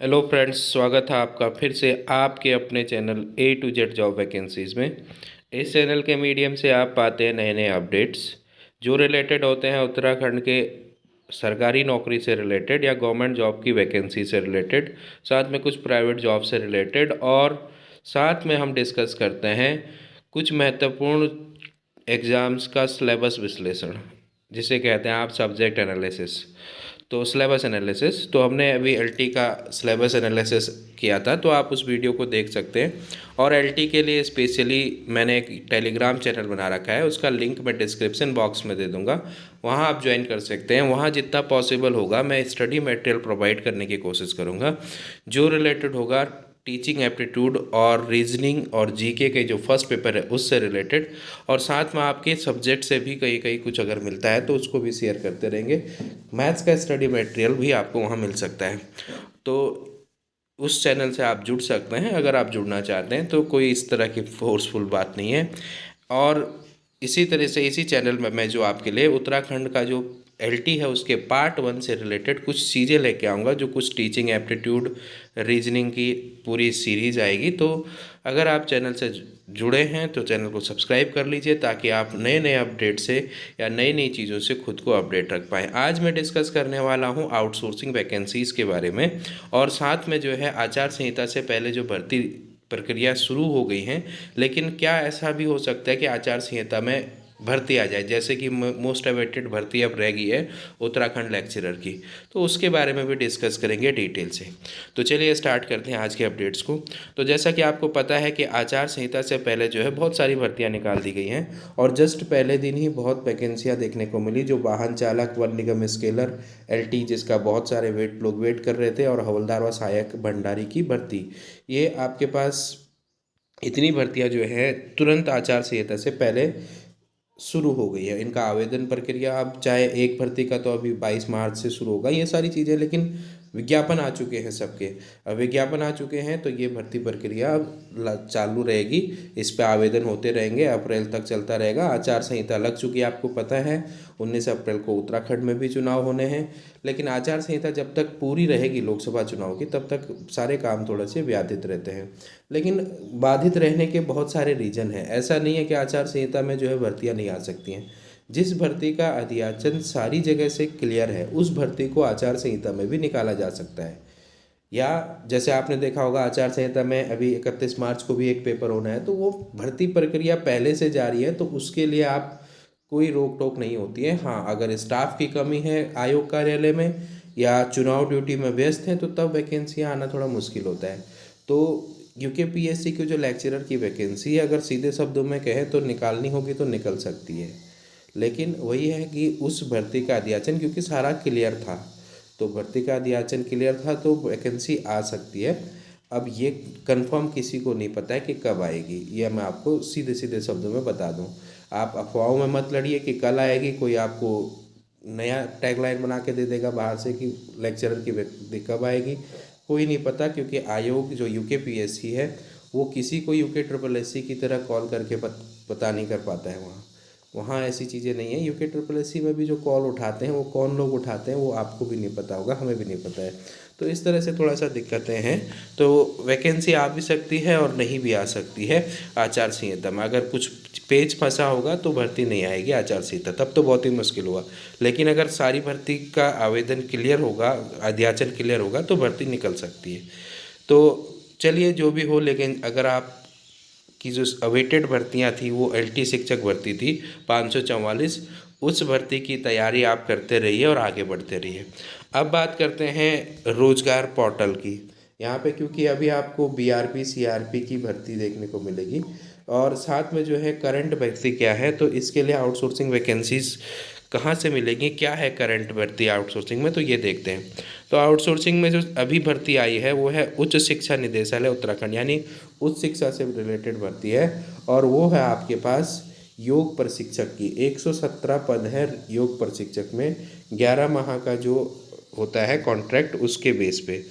Hello friends, स्वागत है आपका फिर से आपके अपने channel A to Z job vacancies में। इस चैनल के मीडियम से आप पाते हैं नए नए अपडेट्स जो रिलेटेड होते हैं उत्तराखंड के सरकारी नौकरी से रिलेटेड या गवर्नमेंट जॉब की वैकेंसी से रिलेटेड, साथ में कुछ प्राइवेट जॉब से रिलेटेड, और साथ में हम डिस्कस करते हैं कुछ महत्वपूर्ण एग्ज़ाम्स का सिलेबस विश्लेषण, जिसे कहते हैं आप सब्जेक्ट एनालिसिस। तो सिलेबस एनालिसिस, तो हमने अभी एलटी का सिलेबस एनालिसिस किया था, तो आप उस वीडियो को देख सकते हैं। और एलटी के लिए स्पेशली मैंने एक टेलीग्राम चैनल बना रखा है, उसका लिंक मैं डिस्क्रिप्शन बॉक्स में दे दूंगा, वहाँ आप ज्वाइन कर सकते हैं। वहाँ जितना पॉसिबल होगा मैं स्टडी मटेरियल प्रोवाइड करने की कोशिश करूँगा जो रिलेटेड होगा टीचिंग एप्टीट्यूड और रीजनिंग और जीके के जो फर्स्ट पेपर है उससे रिलेटेड, और साथ में आपके सब्जेक्ट से भी कहीं कहीं कुछ अगर मिलता है तो उसको भी शेयर करते रहेंगे। मैथ्स का स्टडी मटेरियल भी आपको वहाँ मिल सकता है, तो उस चैनल से आप जुड़ सकते हैं अगर आप जुड़ना चाहते हैं। तो कोई इस तरह की फोर्सफुल बात नहीं है। और इसी तरह से इसी चैनल में मैं जो आपके लिए उत्तराखंड का जो एलटी है उसके पार्ट 1 से रिलेटेड कुछ चीज़ें लेके आऊँगा, जो कुछ टीचिंग एप्टीट्यूड रीजनिंग की पूरी सीरीज़ आएगी। तो अगर आप चैनल से जुड़े हैं तो चैनल को सब्सक्राइब कर लीजिए ताकि आप नए नए अपडेट से या नई नई चीज़ों से खुद को अपडेट रख पाएँ। आज मैं डिस्कस करने वाला हूँ आउटसोर्सिंग वैकेंसीज़ के बारे में, और साथ में जो है आचार संहिता से पहले जो भर्ती प्रक्रिया शुरू हो गई हैं, लेकिन क्या ऐसा भी हो सकता है कि आचार संहिता में भर्ती आ जाए, जैसे कि मोस्ट अवेटेड भर्ती अब रह गई है उत्तराखंड लेक्चरर की, तो उसके बारे में भी डिस्कस करेंगे डिटेल से। तो चलिए स्टार्ट करते हैं आज के अपडेट्स को। तो जैसा कि आपको पता है कि आचार संहिता से पहले जो है बहुत सारी भर्तियां निकाल दी गई हैं, और जस्ट पहले दिन ही बहुत वैकेंसियां देखने को मिली, जो वाहन चालक, वन निगम स्केलर, एलटी जिसका बहुत सारे लोग वेट कर रहे थे, और हवलदार व सहायक भंडारी की भर्ती। ये आपके पास इतनी भर्तियां जो है तुरंत आचार संहिता से पहले शुरू हो गई है। इनका आवेदन प्रक्रिया अब चाहे एक भर्ती का तो अभी 22 मार्च से शुरू होगा, ये सारी चीज़ें, लेकिन विज्ञापन आ चुके हैं सबके। अब विज्ञापन आ चुके हैं तो ये भर्ती प्रक्रिया अब चालू रहेगी, इस पे आवेदन होते रहेंगे, अप्रैल तक चलता रहेगा। आचार संहिता लग चुकी है, आपको पता है 19 अप्रैल को उत्तराखंड में भी चुनाव होने हैं, लेकिन आचार संहिता जब तक पूरी रहेगी लोकसभा चुनाव की तब तक सारे काम थोड़े से व्याधित रहते हैं। लेकिन बाधित रहने के बहुत सारे रीजन हैं, ऐसा नहीं है कि आचार संहिता में जो है भर्तियां नहीं आ सकती हैं। जिस भर्ती का अध्याचन सारी जगह से क्लियर है उस भर्ती को आचार संहिता में भी निकाला जा सकता है। या जैसे आपने देखा होगा आचार संहिता में अभी 31 मार्च को भी एक पेपर होना है, तो वो भर्ती प्रक्रिया पहले से जारी है, तो उसके लिए आप कोई रोक टोक नहीं होती है। हाँ, अगर स्टाफ की कमी है आयोग कार्यालय में या चुनाव ड्यूटी में व्यस्त हैं तो तब वैकेंसियाँ आना थोड़ा मुश्किल होता है। तो यूकेपीएससी की जो लेक्चरर की वैकेंसी है, अगर सीधे शब्दों में कहें तो निकालनी होगी तो निकल सकती है, लेकिन वही है कि उस भर्ती का अध्याचन क्योंकि सारा क्लियर था, तो भर्ती का अध्याचन क्लियर था तो वैकेंसी आ सकती है। अब ये कंफर्म किसी को नहीं पता है कि कब आएगी, ये मैं आपको सीधे सीधे शब्दों में बता दूं। आप अफवाहों में मत लड़िए कि कल आएगी, कोई आपको नया टैगलाइन बना के दे देगा बाहर से कि लेक्चरर की वैकेंसी कब आएगी, कोई नहीं पता। क्योंकि आयोग जो यूकेपीएससी है वो किसी को यूके की तरह कॉल करके पता नहीं कर पाता है। वहाँ वहाँ ऐसी चीज़ें नहीं है। यूके में भी जो कॉल उठाते हैं वो कौन लोग उठाते हैं वो आपको भी नहीं पता होगा, हमें भी नहीं पता है। तो इस तरह से थोड़ा सा दिक्कतें हैं। तो वैकेंसी आ भी सकती है और नहीं भी आ सकती है आचार संहिता में। अगर कुछ पेज फंसा होगा तो भर्ती नहीं आएगी आचार संहिता, तब तो बहुत ही मुश्किल हुआ। लेकिन अगर सारी भर्ती का आवेदन क्लियर होगा, अध्याचन क्लियर होगा, तो भर्ती निकल सकती है। तो चलिए जो भी हो, लेकिन अगर आप की जो अवेटेड भर्तियां थी वो एलटी शिक्षक भर्ती थी 544, उस भर्ती की तैयारी आप करते रहिए और आगे बढ़ते रहिए। अब बात करते हैं रोजगार पोर्टल की। यहाँ पे क्योंकि अभी आपको बीआरपी सीआरपी की भर्ती देखने को मिलेगी, और साथ में जो है करंट भर्ती क्या है, तो इसके लिए आउटसोर्सिंग वैकेंसीज कहाँ से मिलेंगी, क्या है करंट भर्ती आउटसोर्सिंग में, तो ये देखते हैं। तो आउटसोर्सिंग में जो अभी भर्ती आई है वो है उच्च शिक्षा निदेशालय उत्तराखंड, यानी उच्च शिक्षा से रिलेटेड भर्ती है, और वो है आपके पास योग प्रशिक्षक की। 117 पद है योग प्रशिक्षक में, 11 माह का जो होता है कॉन्ट्रैक्ट उसके बेस पे।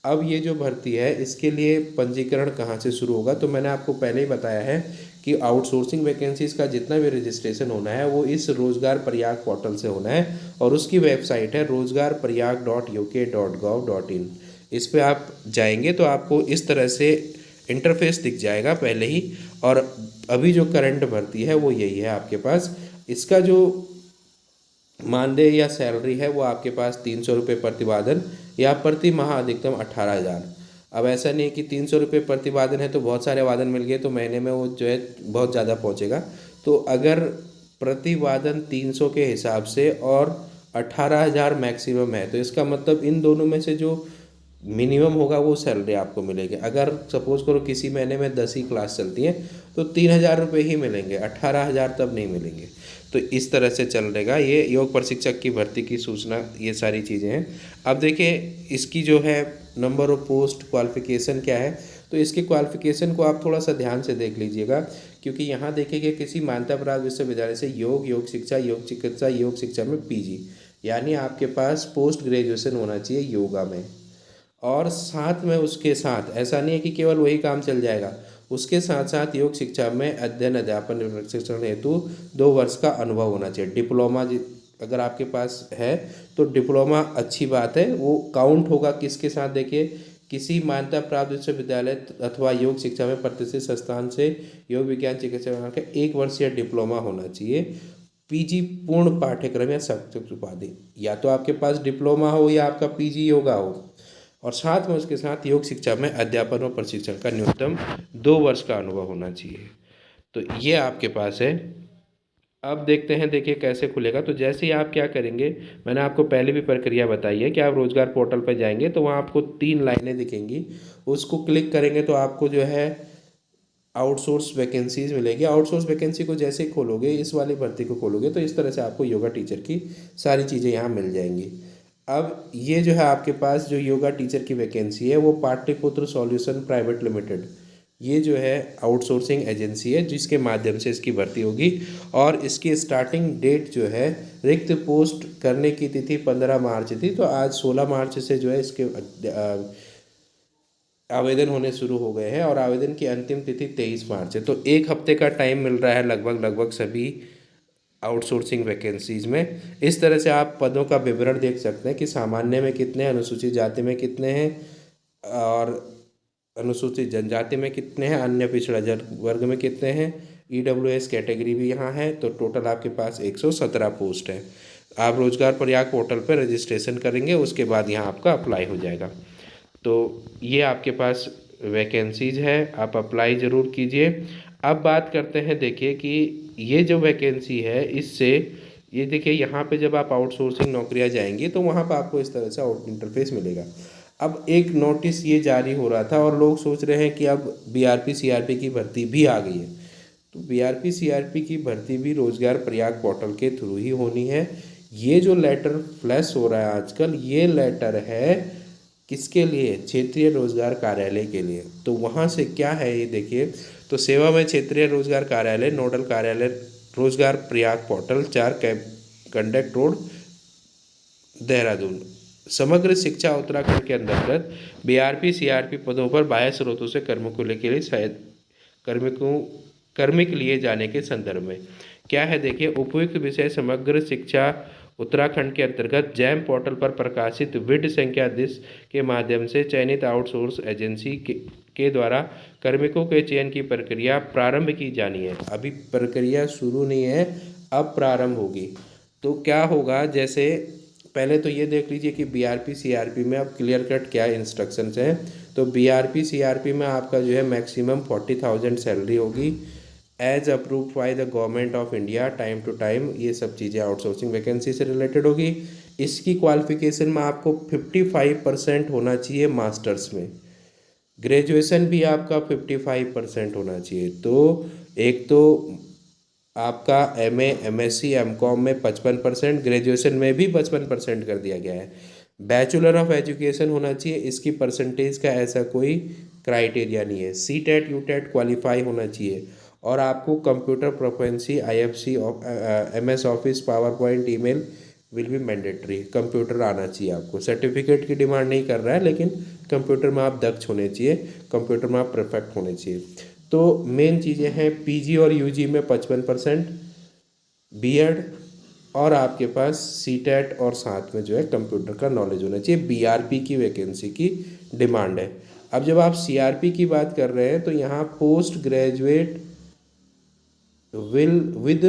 अब ये जो भर्ती है इसके लिए पंजीकरण कहाँ से शुरू होगा, तो मैंने आपको पहले ही बताया है कि आउटसोर्सिंग वैकेंसीज़ का जितना भी रजिस्ट्रेशन होना है वो इस रोजगार प्रयाग पोर्टल से होना है, और उसकी वेबसाइट है rozgarprayag.uk.gov.in। इस पे आप जाएंगे तो आपको इस तरह से इंटरफेस दिख जाएगा पहले ही। और अभी जो करंट भर्ती है वो यही है आपके पास। इसका जो मानदेय या सैलरी है वो आपके पास 300 रुपये प्रतिवादन या प्रति माह अधिकतम 18,000। अब ऐसा नहीं है कि 300 रुपये प्रतिवादन है तो बहुत सारे वादन मिल गए तो महीने में वो जो है बहुत ज़्यादा पहुंचेगा। तो अगर प्रतिवादन 300 के हिसाब से और 18,000 मैक्सिमम है तो इसका मतलब इन दोनों में से जो मिनिमम होगा वो सैलरी आपको मिलेगी। अगर सपोज करो किसी महीने में 10 ही क्लास चलती है तो 3,000 रुपये ही मिलेंगे, 18,000 तब नहीं मिलेंगे। तो इस तरह से चल रहेगा ये योग प्रशिक्षक की भर्ती की सूचना, ये सारी चीज़ें हैं। अब देखिए इसकी जो है नंबर ऑफ पोस्ट, क्वालिफिकेशन क्या है। तो इसके क्वालिफिकेशन को आप थोड़ा सा ध्यान से देख लीजिएगा, क्योंकि यहाँ देखिए किसी मान्यता प्राप्त विश्वविद्यालय से योग, योग शिक्षा, योग चिकित्सा, योग शिक्षा में पीजी, यानी आपके पास पोस्ट ग्रेजुएशन होना चाहिए योगा में। और साथ में उसके साथ ऐसा नहीं है कि केवल वही काम चल जाएगा, उसके साथ साथ योग शिक्षा में अध्ययन, अध्यापन, प्रशिक्षण हेतु 2 वर्ष का अनुभव होना चाहिए। डिप्लोमा अगर आपके पास है तो डिप्लोमा अच्छी बात है, वो काउंट होगा किसके साथ। देखिए किसी मान्यता प्राप्त विश्वविद्यालय अथवा योग शिक्षा में प्रतिष्ठित संस्थान से योग विज्ञान चिकित्सा विभाग का 1 वर्षीय डिप्लोमा होना चाहिए। पीजी पूर्ण पाठ्यक्रम या शैक्षिक उपाधि, या तो आपके पास डिप्लोमा हो या आपका पीजी योगा हो, और साथ में उसके साथ योग शिक्षा में अध्यापन और प्रशिक्षण का न्यूनतम 2 वर्ष का अनुभव होना चाहिए। तो ये आपके पास है। अब देखते हैं, देखिए कैसे खुलेगा। तो जैसे ही आप क्या करेंगे, मैंने आपको पहले भी प्रक्रिया बताई है कि आप रोजगार पोर्टल पर जाएंगे तो वहाँ आपको 3 लाइनें दिखेंगी, उसको क्लिक करेंगे तो आपको जो है आउटसोर्स वैकेंसीज मिलेगी। आउटसोर्स वैकेंसी को जैसे ही खोलोगे, इस वाली भर्ती को खोलोगे तो इस तरह से आपको योगा टीचर की सारी चीज़ें यहाँ मिल जाएंगी। अब ये जो है आपके पास जो योगा टीचर की वैकेंसी है वो पाटलिपुत्र सॉल्यूशन प्राइवेट लिमिटेड, ये जो है आउटसोर्सिंग एजेंसी है जिसके माध्यम से इसकी भर्ती होगी। और इसकी स्टार्टिंग डेट जो है, रिक्त पोस्ट करने की तिथि 15 मार्च थी, तो आज 16 मार्च से जो है इसके आवेदन होने शुरू हो गए हैं और आवेदन की अंतिम तिथि 23 मार्च है। तो 1 हफ्ते का टाइम मिल रहा है लगभग सभी आउटसोर्सिंग वैकेंसीज में। इस तरह से आप पदों का विवरण देख सकते हैं कि सामान्य में कितने हैं, अनुसूचित जाति में कितने हैं, और अनुसूचित जनजाति में कितने हैं, अन्य पिछड़ा वर्ग में कितने हैं, ईडब्ल्यूएस कैटेगरी भी यहाँ है। तो टोटल आपके पास 117 पोस्ट है। आप रोजगार प्रयाग पोर्टल पर रजिस्ट्रेशन करेंगे, उसके बाद यहाँ आपका अप्लाई हो जाएगा। तो ये आपके पास वैकेंसीज है, आप अप्लाई ज़रूर कीजिए। अब बात करते हैं, देखिए कि ये जो वैकेंसी है इससे, ये देखिए यहाँ पे जब आप आउटसोर्सिंग नौकरियाँ जाएंगी तो वहाँ पर आपको इस तरह से आउट इंटरफेस मिलेगा। अब एक नोटिस ये जारी हो रहा था और लोग सोच रहे हैं कि अब बीआरपी सीआरपी की भर्ती भी आ गई है। तो बीआरपी सीआरपी की भर्ती भी रोजगार प्रयाग पोर्टल के थ्रू ही होनी है। ये जो लेटर फ्लैश हो रहा है आजकल, ये लेटर है किसके लिए, क्षेत्रीय रोजगार कार्यालय के लिए। तो वहाँ से क्या है ये देखिए, तो सेवा में क्षेत्रीय रोजगार कार्यालय, नोडल कार्यालय रोजगार Prayag portal, 4 conduct road, Dehradun. समग्र शिक्षा उत्तराखंड के अंतर्गत बीआरपी सीआरपी पदों पर बाह्य स्रोतों से कार्मिकों के लिए शायद कार्मिक लिए जाने के संदर्भ में क्या है, देखिए उपयुक्त विषय समग्र शिक्षा उत्तराखंड के अंतर्गत जैम पोर्टल पर प्रकाशित विड संख्या 10 के माध्यम से चयनित आउटसोर्स एजेंसी के द्वारा कार्मिकों के चयन की प्रक्रिया प्रारंभ की जानी है। अभी प्रक्रिया शुरू नहीं है, अब प्रारंभ होगी। तो क्या होगा, जैसे पहले तो ये देख लीजिए कि बीआरपी सीआरपी में अब क्लियर कट क्या इंस्ट्रक्शंस हैं। तो बीआरपी सीआरपी में आपका जो है मैक्सिमम 40,000 सैलरी होगी, as approved by the government of India, time to time. ये सब चीज़ें आउटसोर्सिंग वैकेंसी से रिलेटेड होगी। इसकी क्वालिफिकेशन में आपको 55% होना चाहिए मास्टर्स में, ग्रेजुएशन भी आपका 55% होना चाहिए। तो एक तो आपका एमए, एमएससी, एमकॉम में 55%, ग्रेजुएशन में भी 55% कर दिया गया है। बैचलर ऑफ एजुकेशन होना चाहिए, इसकी परसेंटेज का ऐसा कोई क्राइटेरिया नहीं है। C TET U TET qualify होना चाहिए, और आपको computer proficiency, IFC, MS office, PowerPoint, email will be mandatory. Computer आना चाहिए आपको, सर्टिफिकेट की डिमांड नहीं कर रहा है, लेकिन कंप्यूटर में आप दक्ष होने चाहिए, कंप्यूटर में आप परफेक्ट होने चाहिए। तो मेन चीज़ें हैं, पीजी और यूजी में 55%, बीएड, और आपके पास सीटेट, और साथ में जो है कंप्यूटर का नॉलेज होना चाहिए। बीआरपी की वैकेंसी की डिमांड है। अब जब आप सीआरपी की बात कर रहे हैं तो यहाँ post graduate will with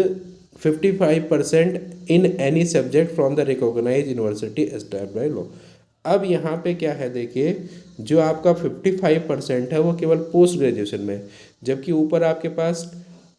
55% in any subject from the recognise university established by law. अब यहाँ पे क्या है, देखिए जो आपका 55% है वो केवल पोस्ट ग्रेजुएशन में, जबकि ऊपर आपके पास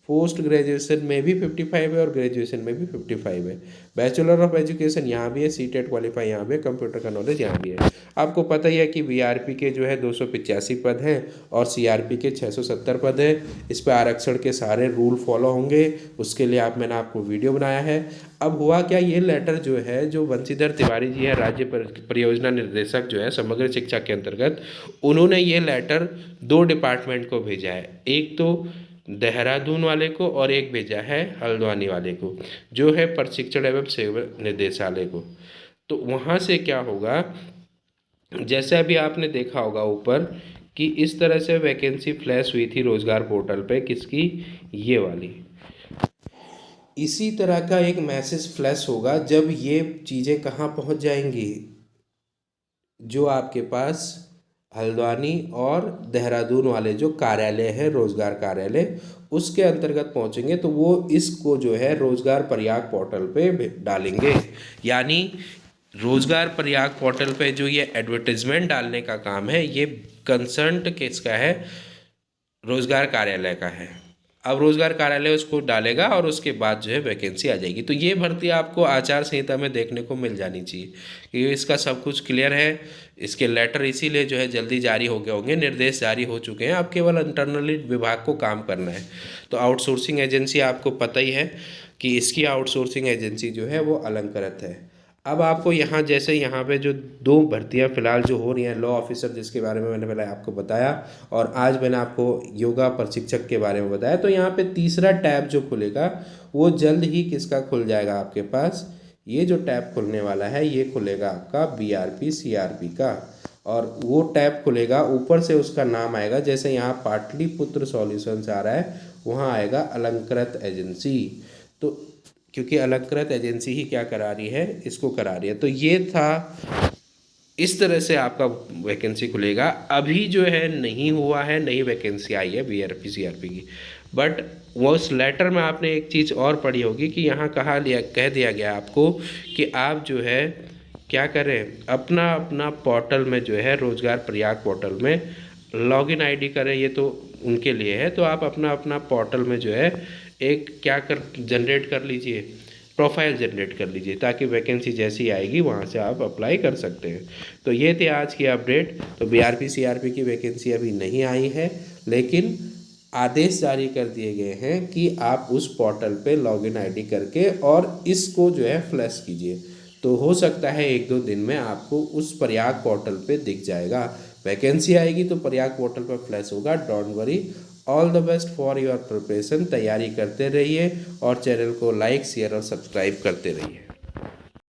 पोस्ट ग्रेजुएशन में भी 55 है और ग्रेजुएशन में भी 55 है। बैचलर ऑफ एजुकेशन यहाँ भी है, सीटेट क्वालिफाई यहाँ भी है, कंप्यूटर का नॉलेज यहाँ भी है। आपको पता ही है कि बीआरपी के जो है 285 पद हैं और सीआरपी के 670 पद हैं। इस पर आरक्षण के सारे रूल फॉलो होंगे, उसके लिए मैंने आपको वीडियो बनाया है। अब हुआ क्या, ये लेटर जो है जो बंशीधर तिवारी जी है, राज्य परियोजना निर्देशक जो है समग्र शिक्षा के अंतर्गत, उन्होंने ये लेटर 2 डिपार्टमेंट को भेजा है, एक तो देहरादून वाले को और एक भेजा है हल्द्वानी वाले को, जो है प्रशिक्षण एवं सेवा निदेशालय को। तो वहाँ से क्या होगा, जैसे अभी आपने देखा होगा ऊपर कि इस तरह से वैकेंसी फ्लैश हुई थी रोजगार पोर्टल पे, किसकी, ये वाली। इसी तरह का एक मैसेज फ्लैश होगा जब ये चीज़ें कहाँ पहुँच जाएंगी, जो आपके पास हल्द्वानी और देहरादून वाले जो कार्यालय हैं, रोजगार कार्यालय, उसके अंतर्गत पहुंचेंगे तो वो इसको जो है रोजगार प्रयाग पोर्टल पे डालेंगे। यानी रोजगार प्रयाग पोर्टल पे जो ये एडवर्टीजमेंट डालने का काम है, ये कंसर्न किसका है, रोजगार कार्यालय का है। अब रोजगार कार्यालय उसको डालेगा और उसके बाद जो है वैकेंसी आ जाएगी। तो ये भर्ती आपको आचार संहिता में देखने को मिल जानी चाहिए कि इसका सब कुछ क्लियर है। इसके लेटर इसीलिए जो है जल्दी जारी हो गए होंगे, निर्देश जारी हो चुके हैं, अब केवल इंटरनली विभाग को काम करना है। तो आउटसोर्सिंग एजेंसी आपको पता ही है कि इसकी आउटसोर्सिंग एजेंसी जो है वो अलंकृत है। अब आपको यहाँ जैसे यहाँ पे जो 2 भर्तियाँ फिलहाल जो हो रही हैं, लॉ ऑफिसर जिसके बारे में मैंने पहले आपको बताया, और आज मैंने आपको योगा प्रशिक्षक के बारे में बताया, तो यहाँ पे तीसरा टैब जो खुलेगा वो जल्द ही किसका खुल जाएगा आपके पास, ये जो टैब खुलने वाला है ये खुलेगा आपका बीआरपी सीआरपी का। और वो टैब खुलेगा, ऊपर से उसका नाम आएगा, जैसे यहाँ पाटलिपुत्र सॉल्यूशंस आ रहा है, वहाँ आएगा अलंकृत एजेंसी। तो क्योंकि अलंकृत एजेंसी ही क्या करा रही है, इसको करा रही है। तो ये था, इस तरह से आपका वैकेंसी खुलेगा। अभी जो है नहीं हुआ है, नई वैकेंसी आई है बीआरपी सीआरपी की, बट वो उस लेटर में आपने एक चीज़ और पढ़ी होगी कि यहाँ कह दिया गया आपको कि आप जो है क्या करें, अपना अपना पोर्टल में जो है रोजगार प्रयाग पोर्टल में लॉगिन आईडी करें। ये तो उनके लिए है, तो आप अपना अपना पोर्टल में जो है एक क्या कर जनरेट कर लीजिए, प्रोफाइल जनरेट कर लीजिए, ताकि वैकेंसी जैसी आएगी वहाँ से आप अप्लाई कर सकते हैं। तो ये थे आज की अपडेट। तो बीआरपी सीआरपी की वैकेंसी अभी नहीं आई है, लेकिन आदेश जारी कर दिए गए हैं कि आप उस पोर्टल पे लॉगिन आईडी करके और इसको जो है फ्लैश कीजिए। तो हो सकता है 1-2 दिन में आपको उस प्रयाग पोर्टल पे दिख जाएगा, वैकेंसी आएगी तो प्रयाग पोर्टल पर फ्लैश होगा। Don't worry, all the best for your preparation. तैयारी करते रहिए और चैनल को लाइक शेयर और सब्सक्राइब करते रहिए।